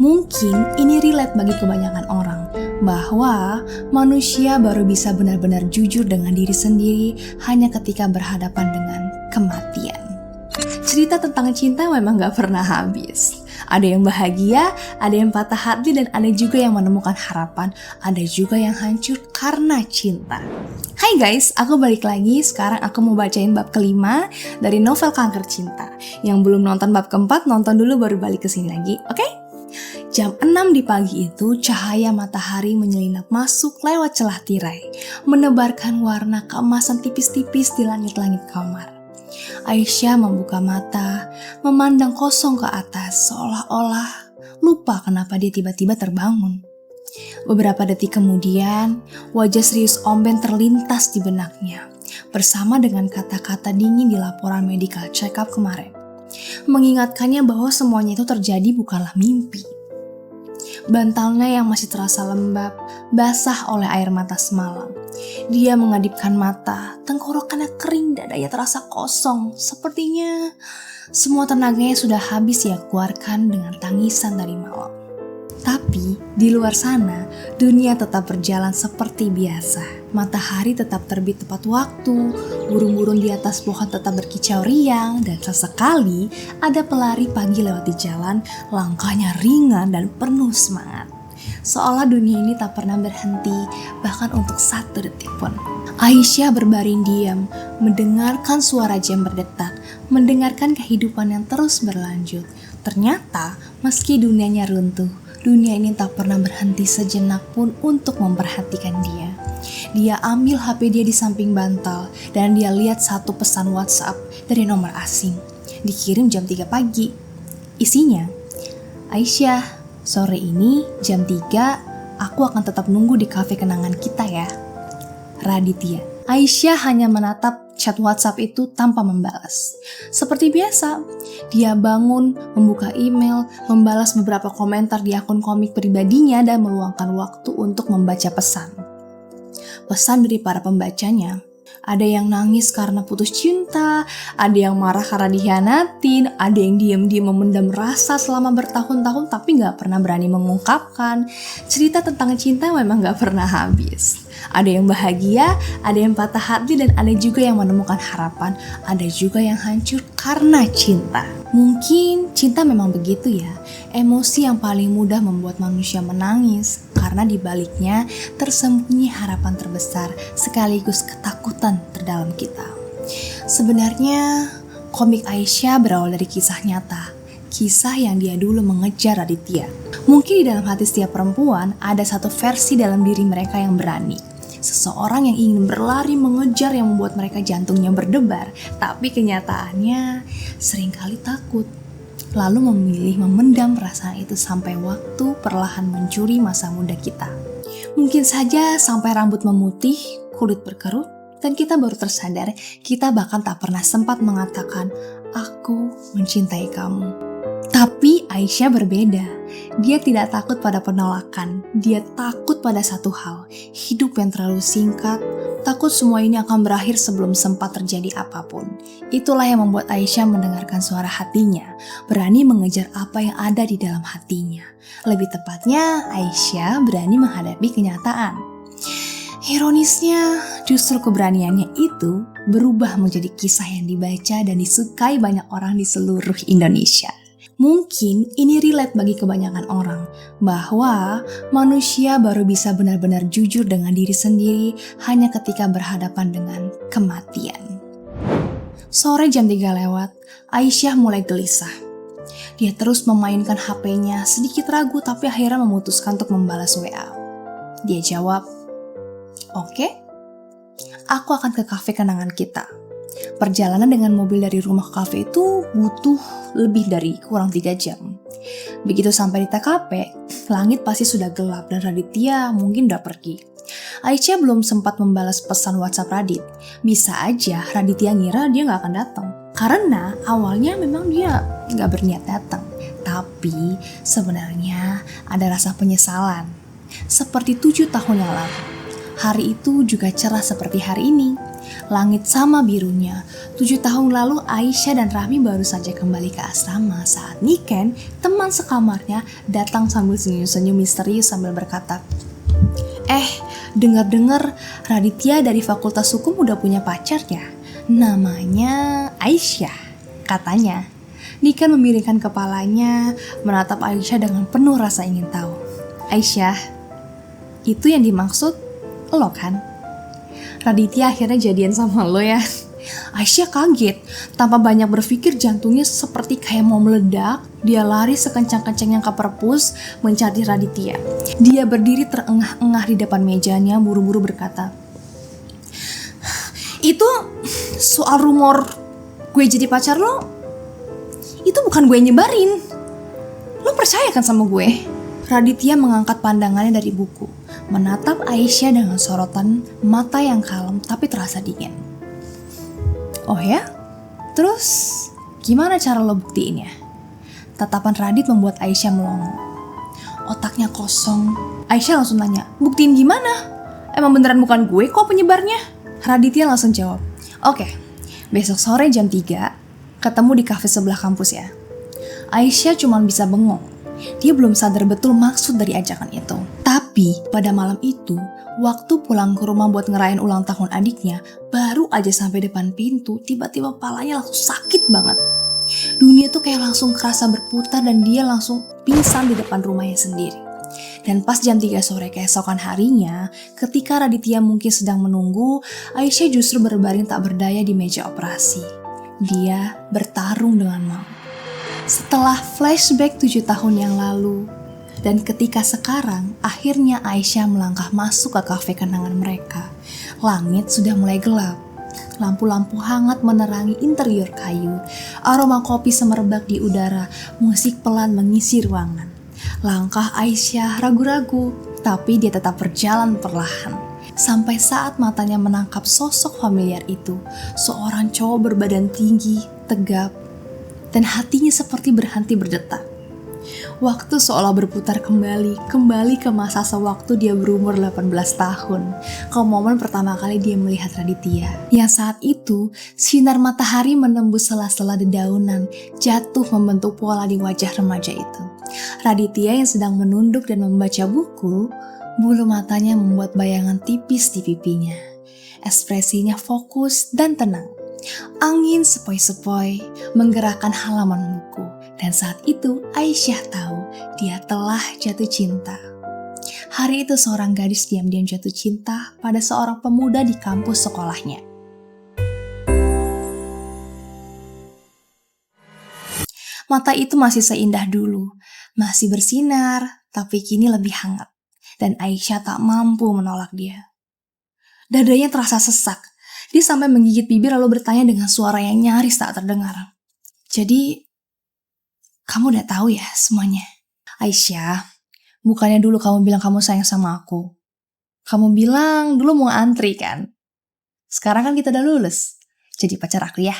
Mungkin ini relate bagi kebanyakan orang, bahwa manusia baru bisa benar-benar jujur dengan diri sendiri hanya ketika berhadapan dengan kematian. Cerita tentang cinta memang gak pernah habis. Ada yang bahagia, ada yang patah hati, dan ada juga yang menemukan harapan. Ada juga yang hancur karena cinta. Hai guys, aku balik lagi. Sekarang aku mau bacain bab kelima dari novel Kanker Cinta. Yang belum nonton bab keempat, nonton dulu baru balik ke sini lagi, oke? Jam 6 di pagi itu, cahaya matahari menyelinap masuk lewat celah tirai, menebarkan warna keemasan tipis-tipis di langit-langit kamar. Aisyah membuka mata, memandang kosong ke atas, seolah-olah lupa kenapa dia tiba-tiba terbangun. Beberapa detik kemudian, wajah serius Om Ben terlintas di benaknya, bersama dengan kata-kata dingin di laporan medical check-up kemarin. Mengingatkannya bahwa semuanya itu terjadi bukanlah mimpi. Bantalnya yang masih terasa lembab, basah oleh air mata semalam. Dia mengadipkan mata, tenggorokannya kering, dadanya terasa kosong. Sepertinya semua tenaganya sudah habis ia keluarkan dengan tangisan dari malam. Tapi di luar sana, dunia tetap berjalan seperti biasa. Matahari tetap terbit tepat waktu, burung-burung di atas pohon tetap berkicau riang, dan sesekali ada pelari pagi lewat di jalan, langkahnya ringan dan penuh semangat. Seolah dunia ini tak pernah berhenti, bahkan untuk satu detik pun. Aisyah berbaring diam, mendengarkan suara jam berdetak, mendengarkan kehidupan yang terus berlanjut. Ternyata, meski dunianya runtuh, dunia ini tak pernah berhenti sejenak pun untuk memperhatikan dia. Dia ambil HP dia di samping bantal dan dia lihat satu pesan WhatsApp dari nomor asing. Dikirim jam 3 pagi. Isinya, Aisyah, sore ini jam 3 aku akan tetap nunggu di kafe kenangan kita ya. Raditya. Aisyah hanya menatap chat WhatsApp itu tanpa membalas. Seperti biasa, dia bangun, membuka email, membalas beberapa komentar di akun komik pribadinya dan meluangkan waktu untuk membaca pesan. Pesan dari para pembacanya, ada yang nangis karena putus cinta, ada yang marah karena dikhianatin, ada yang diam-diam memendam rasa selama bertahun-tahun tapi gak pernah berani mengungkapkan. Cerita tentang cinta memang gak pernah habis. Ada yang bahagia, ada yang patah hati, dan ada juga yang menemukan harapan. Ada juga yang hancur karena cinta. Mungkin cinta memang begitu ya, emosi yang paling mudah membuat manusia menangis. Karena di baliknya tersembunyi harapan terbesar sekaligus ketakutan terdalam kita. Sebenarnya komik Aisyah berawal dari kisah nyata. Kisah yang dia dulu mengejar Raditya. Mungkin di dalam hati setiap perempuan ada satu versi dalam diri mereka yang berani. Seseorang yang ingin berlari mengejar yang membuat mereka jantungnya berdebar. Tapi kenyataannya seringkali takut. Lalu memilih memendam perasaan itu sampai waktu perlahan mencuri masa muda kita. Mungkin saja sampai rambut memutih, kulit berkerut, dan kita baru tersadar kita bahkan tak pernah sempat mengatakan, "Aku mencintai kamu." Tapi Aisyah berbeda. Dia tidak takut pada penolakan. Dia takut pada satu hal, hidup yang terlalu singkat. Takut semua ini akan berakhir sebelum sempat terjadi apapun. Itulah yang membuat Aisyah mendengarkan suara hatinya, berani mengejar apa yang ada di dalam hatinya. Lebih tepatnya, Aisyah berani menghadapi kenyataan. Ironisnya, justru keberaniannya itu berubah menjadi kisah yang dibaca dan disukai banyak orang di seluruh Indonesia. Mungkin ini relate bagi kebanyakan orang, bahwa manusia baru bisa benar-benar jujur dengan diri sendiri hanya ketika berhadapan dengan kematian. Sore jam 3 lewat, Aisyah mulai gelisah. Dia terus memainkan HP-nya, sedikit ragu tapi akhirnya memutuskan untuk membalas WA. Dia jawab, "Oke, aku akan ke kafe kenangan kita." Perjalanan dengan mobil dari rumah ke kafe itu butuh lebih dari kurang 3 jam. Begitu sampai di TKP, langit pasti sudah gelap dan Raditya mungkin udah pergi. Aisyah belum sempat membalas pesan WhatsApp Radit. Bisa aja Raditya ngira dia gak akan datang. Karena awalnya memang dia gak berniat datang. Tapi sebenarnya ada rasa penyesalan. Seperti 7 tahun yang lalu. Hari itu juga cerah seperti hari ini. Langit sama birunya. 7 tahun lalu Aisyah dan Rahmi baru saja kembali ke asrama saat Niken, teman sekamarnya, datang sambil senyum-senyum misterius sambil berkata, dengar-dengar Raditya dari Fakultas Hukum udah punya pacar ya? Namanya Aisyah, katanya. Niken memiringkan kepalanya, menatap Aisyah dengan penuh rasa ingin tahu. Aisyah, itu yang dimaksud lo kan? Raditya akhirnya jadian sama lo ya? Aisyah kaget, tanpa banyak berpikir jantungnya seperti kayak mau meledak. Dia lari sekencang-kencangnya ke perpus mencari Raditya. Dia berdiri terengah-engah di depan mejanya, buru-buru berkata, "Itu soal rumor gue jadi pacar lo, itu bukan gue yang nyebarin. Lo percaya kan sama gue?" Raditya mengangkat pandangannya dari buku, menatap Aisyah dengan sorotan mata yang kalem tapi terasa dingin. "Oh ya? Terus gimana cara lo buktiinnya?" Tatapan Radit membuat Aisyah melongo. Otaknya kosong. Aisyah langsung nanya, "Buktiin gimana? Emang beneran bukan gue kok penyebarnya?" Raditya langsung jawab, "Oke, besok sore jam 3 ketemu di kafe sebelah kampus ya." Aisyah cuma bisa bengong. Dia belum sadar betul maksud dari ajakan itu. Tapi pada malam itu, waktu pulang ke rumah buat ngerayain ulang tahun adiknya, baru aja sampai depan pintu, tiba-tiba kepalanya langsung sakit banget. Dunia tuh kayak langsung kerasa berputar dan dia langsung pingsan di depan rumahnya sendiri. Dan pas jam 3 sore keesokan harinya, ketika Raditya mungkin sedang menunggu, Aisyah justru berbaring tak berdaya di meja operasi. Dia bertarung dengan maut. Setelah flashback 7 tahun yang lalu, dan ketika sekarang akhirnya Aisyah melangkah masuk ke kafe kenangan mereka, langit sudah mulai gelap. Lampu-lampu hangat menerangi interior kayu, aroma kopi semerbak di udara, musik pelan mengisi ruangan. Langkah Aisyah ragu-ragu, tapi dia tetap berjalan perlahan. Sampai saat matanya menangkap sosok familiar itu, seorang cowok berbadan tinggi, tegap, dan hatinya seperti berhenti berdetak. Waktu seolah berputar kembali ke masa sewaktu dia berumur 18 tahun, ke momen pertama kali dia melihat Raditya. Yang saat itu, sinar matahari menembus sela-sela dedaunan, jatuh membentuk pola di wajah remaja itu. Raditya yang sedang menunduk dan membaca buku, bulu matanya membuat bayangan tipis di pipinya. Ekspresinya fokus dan tenang. Angin sepoi-sepoi menggerakkan halaman buku. Dan saat itu Aisyah tahu dia telah jatuh cinta. Hari itu seorang gadis diam-diam jatuh cinta pada seorang pemuda di kampus sekolahnya. Mata itu masih seindah dulu, masih bersinar, tapi kini lebih hangat. Dan Aisyah tak mampu menolak dia. Dadanya terasa sesak. Dia sampai menggigit bibir lalu bertanya dengan suara yang nyaris tak terdengar, "Jadi, kamu udah tahu ya semuanya?" "Aisyah, bukannya dulu kamu bilang kamu sayang sama aku? Kamu bilang dulu mau antri kan? Sekarang kan kita udah lulus. Jadi pacar aku ya."